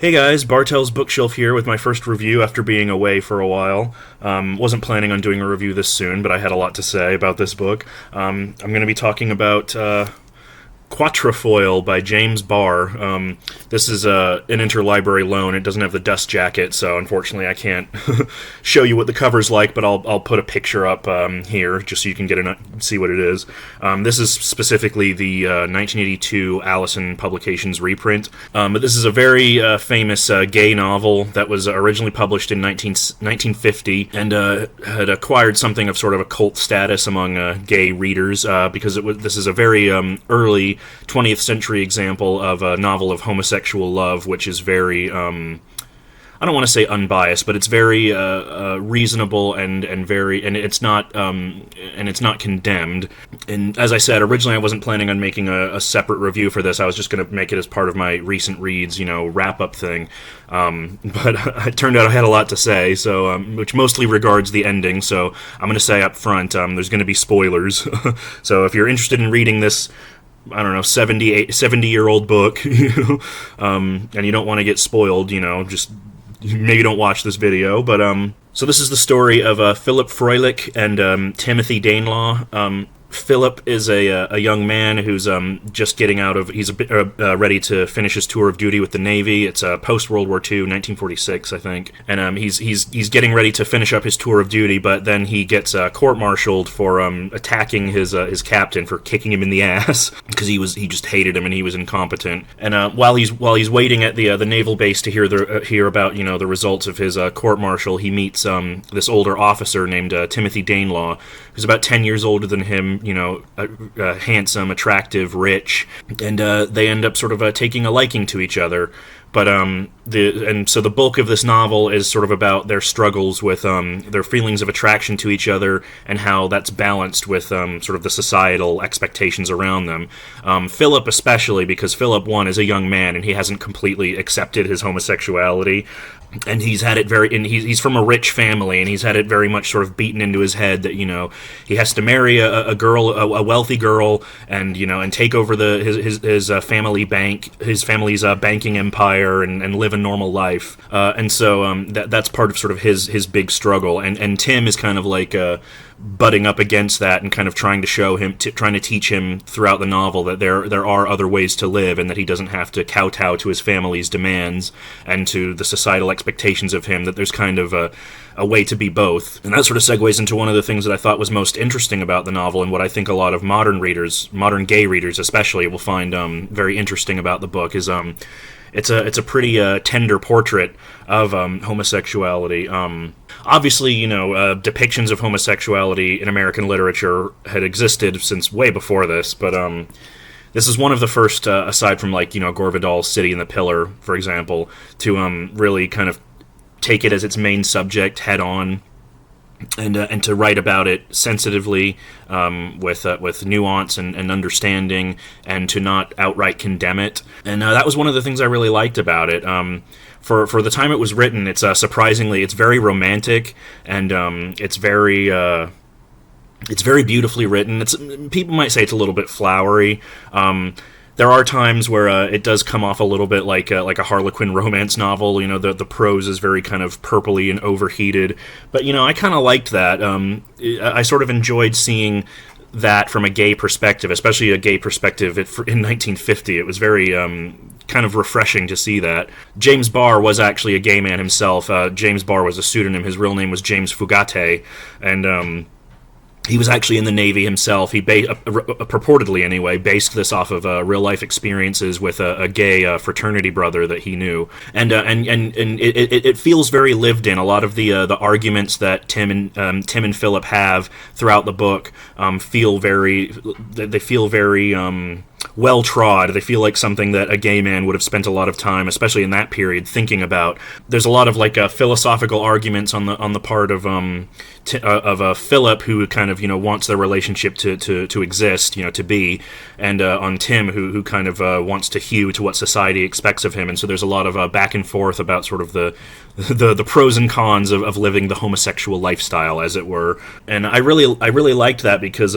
Hey guys, Bartel's Bookshelf here with my first review after being away for a while. Wasn't planning on doing a review this soon, but I had a lot to say about this book. I'm going to be talking about Quatrefoil by James Barr. This is an interlibrary loan. It doesn't have the dust jacket, so unfortunately I can't show you what the cover's like, but I'll put a picture up here just so you can see what it is. This is specifically the 1982 Allison Publications reprint. But this is a very famous gay novel that was originally published in 1950 and had acquired something of sort of a cult status among gay readers because this is a very early 20th century example of a novel of homosexual love, which is very, I don't want to say unbiased, but it's very reasonable and it's not condemned. And as I said, originally I wasn't planning on making a separate review for this. I was just going to make it as part of my recent reads, wrap up thing. But it turned out I had a lot to say, so which mostly regards the ending. So I'm going to say up front, there's going to be spoilers. So if you're interested in reading this, I don't know, 70-year-old book, and you don't want to get spoiled, just maybe don't watch this video. But so this is the story of Philip Froelich and Timothy Danelaw. Philip is a young man who's just getting out of. He's ready to finish his tour of duty with the Navy. It's post World War II, 1946, I think, and he's getting ready to finish up his tour of duty. But then he gets court-martialed for attacking his captain for kicking him in the ass because he just hated him and he was incompetent. And while he's waiting at the naval base to hear about the results of his court-martial, he meets this older officer named Timothy Danelaw, who's about 10 years older than him. Handsome, attractive, rich, and they end up sort of taking a liking to each other. But so the bulk of this novel is sort of about their struggles with their feelings of attraction to each other and how that's balanced with sort of the societal expectations around them. Philip especially, because Philip, one, is a young man and he hasn't completely accepted his homosexuality. And he's had it he's from a rich family, and he's had it very much sort of beaten into his head that he has to marry a wealthy girl, and take over his family bank, his family's banking empire, and live a normal life. And so that's part of sort of his big struggle. And Tim is kind of like butting up against that and kind of trying to teach him throughout the novel that there are other ways to live, and that he doesn't have to kowtow to his family's demands and to the societal expectations of him, that there's kind of a way to be both. And that sort of segues into one of the things that I thought was most interesting about the novel, and what I think a lot of modern gay readers especially, will find very interesting about the book, is it's a pretty tender portrait of homosexuality. Obviously, depictions of homosexuality in American literature had existed since way before this, but this is one of the first, aside from Gore Vidal's City and the Pillar, for example, to really kind of take it as its main subject head on. And to write about it sensitively, with nuance and understanding, and to not outright condemn it. And that was one of the things I really liked about it. For the time it was written, it's surprisingly, it's very romantic, and it's very beautifully written. People might say it's a little bit flowery. There are times where it does come off a little bit like a Harlequin romance novel. The prose is very kind of purpley and overheated. But, I kind of liked that. I sort of enjoyed seeing that from a gay perspective, especially a gay perspective in 1950. It was very kind of refreshing to see that. James Barr was actually a gay man himself. James Barr was a pseudonym. His real name was James Fugate, and he was actually in the Navy himself. He purportedly, anyway, based this off of real-life experiences with a gay fraternity brother that he knew, and it feels very lived in. A lot of the arguments that Tim and Philip have throughout the book feel very well trod. They feel like something that a gay man would have spent a lot of time, especially in that period, thinking about. There's a lot of philosophical arguments on the part of Philip, who kind of wants their relationship to exist, to be, and on Tim, who kind of wants to hew to what society expects of him. And so there's a lot of back and forth about sort of the pros and cons of living the homosexual lifestyle, as it were. And I really liked that because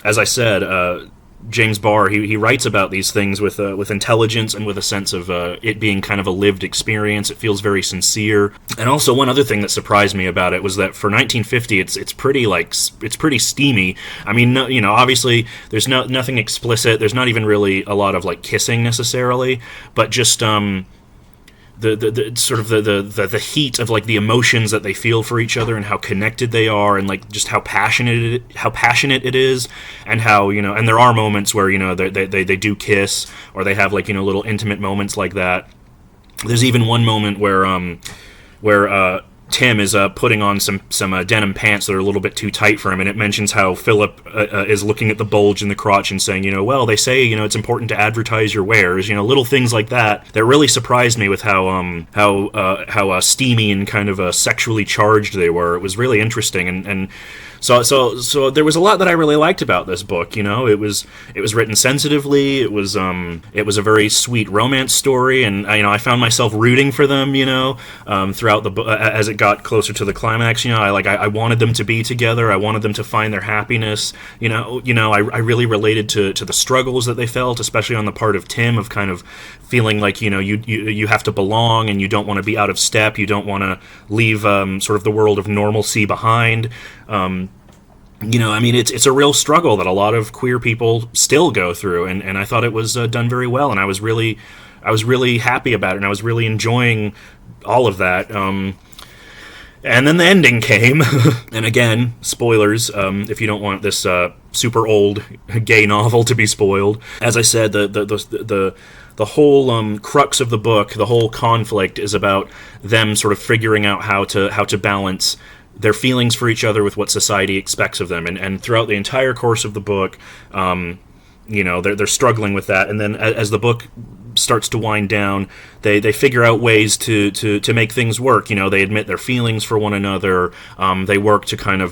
as I said, James Barr, he writes about these things with intelligence and with a sense of it being kind of a lived experience. It feels very sincere. And also, one other thing that surprised me about it was that for 1950, it's pretty steamy. I mean, no, obviously there's nothing explicit. There's not even really a lot of like kissing necessarily, but just the sort of the heat of like the emotions that they feel for each other and how connected they are, and like just how passionate it is, and how and there are moments where they do kiss, or they have like little intimate moments like that. There's even one moment where Tim is putting on some denim pants that are a little bit too tight for him, and it mentions how Philip is looking at the bulge in the crotch and saying, well, they say it's important to advertise your wares, little things like that really surprised me with how steamy and kind of sexually charged they were. It was really interesting, and so there was a lot that I really liked about this book. It was written sensitively. It was a very sweet romance story, and I found myself rooting for them. Throughout the book as it got closer to the climax. I wanted them to be together. I wanted them to find their happiness. I really related to the struggles that they felt, especially on the part of Tim, of kind of feeling like you have to belong, and you don't want to be out of step. You don't want to leave sort of the world of normalcy behind. It's a real struggle that a lot of queer people still go through, and I thought it was done very well, and I was really happy about it, and I was really enjoying all of that. And then the ending came, and again, spoilers, if you don't want this super old gay novel to be spoiled. As I said, the whole crux of the book, the whole conflict, is about them sort of figuring out how to balance their feelings for each other with what society expects of them, and throughout the entire course of the book, they're struggling with that, and then as the book starts to wind down, they figure out ways to make things work. They admit their feelings for one another. They work to kind of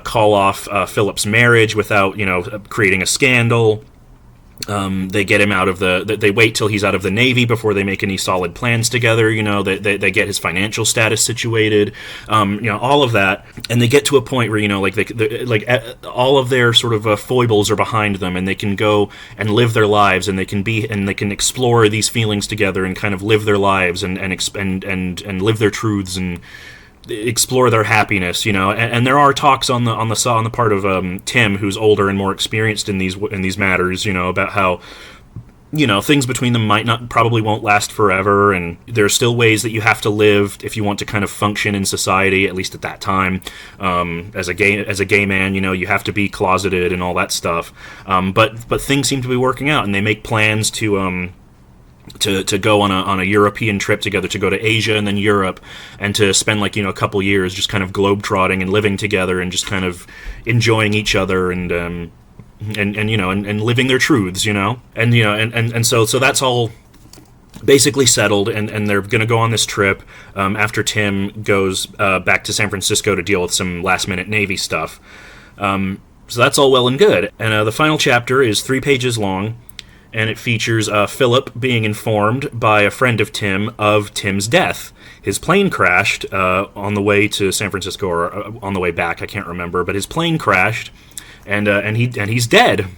call off Philip's marriage without creating a scandal. They get him out of they wait till he's out of the Navy before they make any solid plans together. They get his financial status situated, all of that, and they get to a point where all of their sort of foibles are behind them, and they can go and live their lives, and they can explore these feelings together, and kind of live their lives, and live their truths, and explore their happiness, and there are talks on the part of Tim, who's older and more experienced in these matters, about how things between them probably won't last forever, and there are still ways that you have to live if you want to kind of function in society, at least at that time. As a gay man, you have to be closeted and all that stuff. But things seem to be working out, and they make plans to go on a European trip together, to go to Asia and then Europe, and to spend a couple years just kind of globetrotting and living together, and just kind of enjoying each other, and living their truths, and so that's all basically settled, and they're going to go on this trip after Tim goes back to San Francisco to deal with some last minute Navy stuff. So that's all well and good, and the final chapter is 3 pages long. And it features Philip being informed by a friend of Tim of Tim's death. His plane crashed on the way to San Francisco, or on the way back, I can't remember, but his plane crashed, and he's dead.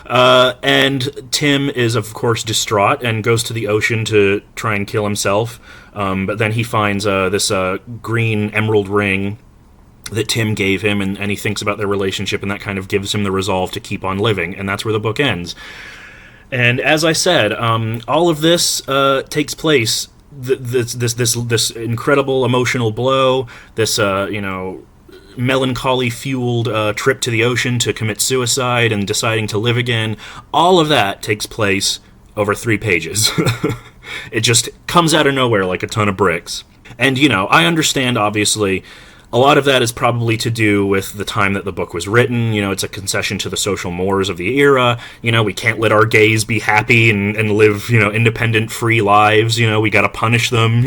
And Tim is, of course, distraught and goes to the ocean to try and kill himself. But then he finds this green emerald ring that Tim gave him, and he thinks about their relationship, and that kind of gives him the resolve to keep on living, and that's where the book ends. And as I said, all of this takes place, this incredible emotional blow, this melancholy-fueled trip to the ocean to commit suicide and deciding to live again, all of that takes place over 3 pages. It just comes out of nowhere like a ton of bricks. And, I understand, obviously, a lot of that is probably to do with the time that the book was written. It's a concession to the social mores of the era. We can't let our gays be happy and live, independent, free lives. We got to punish them,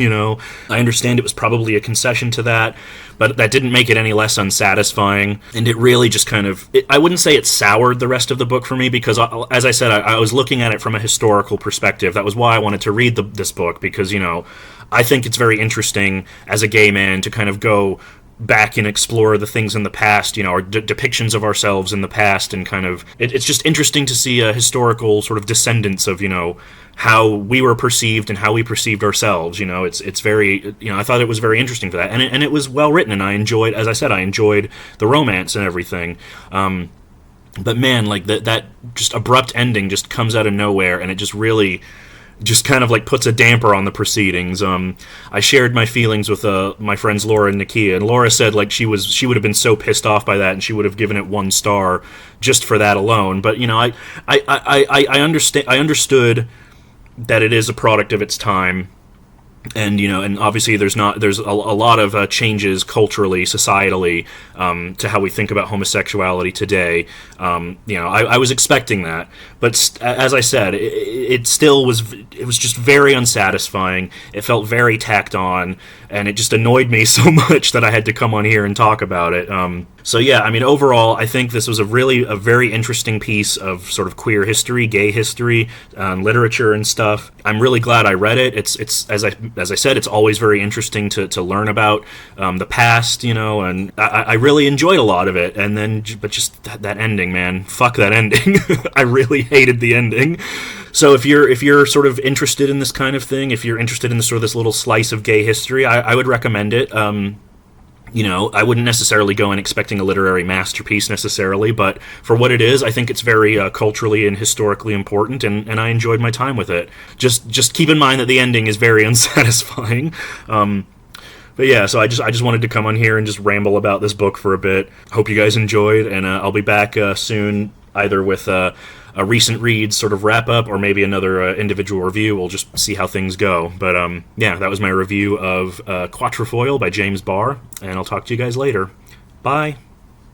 I understand it was probably a concession to that, but that didn't make it any less unsatisfying. And it really just kind of, I wouldn't say it soured the rest of the book for me, because, as I said, I was looking at it from a historical perspective. That was why I wanted to read this book, because, I think it's very interesting as a gay man to kind of go back and explore the things in the past, our depictions of ourselves in the past, and kind of it's just interesting to see a historical sort of descendants of how we were perceived and how we perceived ourselves. It's very I thought it was very interesting for that, and it was well written, and I enjoyed, as I said, I enjoyed the romance and everything. But man, like that just abrupt ending just comes out of nowhere, and it just really just kind of like puts a damper on the proceedings. I shared my feelings with my friends Laura and Nakia, and Laura said like she would have been so pissed off by that, and she would have given it 1 star just for that alone. But I understood that it is a product of its time. And and obviously there's a lot of changes culturally, societally, to how we think about homosexuality today. I was expecting that, but as I said, it still was. It was just very unsatisfying. It felt very tacked on, and it just annoyed me so much that I had to come on here and talk about it. So yeah, I mean, overall, I think this was a very interesting piece of sort of queer history, gay history, literature and stuff. I'm really glad I read it. It's as I said, it's always very interesting to learn about the past, and I really enjoyed a lot of it. And then, but just that ending, man, fuck that ending. I really hated the ending. So if you're sort of interested in this kind of thing, if you're interested in this little slice of gay history, I would recommend it. I wouldn't necessarily go in expecting a literary masterpiece necessarily, but for what it is, I think it's very culturally and historically important, and I enjoyed my time with it. Just keep in mind that the ending is very unsatisfying. But yeah, so I just wanted to come on here and just ramble about this book for a bit. Hope you guys enjoyed, and I'll be back soon, either with a recent reads sort of wrap up, or maybe another individual review. We'll just see how things go. But yeah, that was my review of Quatrefoil by James Barr, and I'll talk to you guys later. Bye.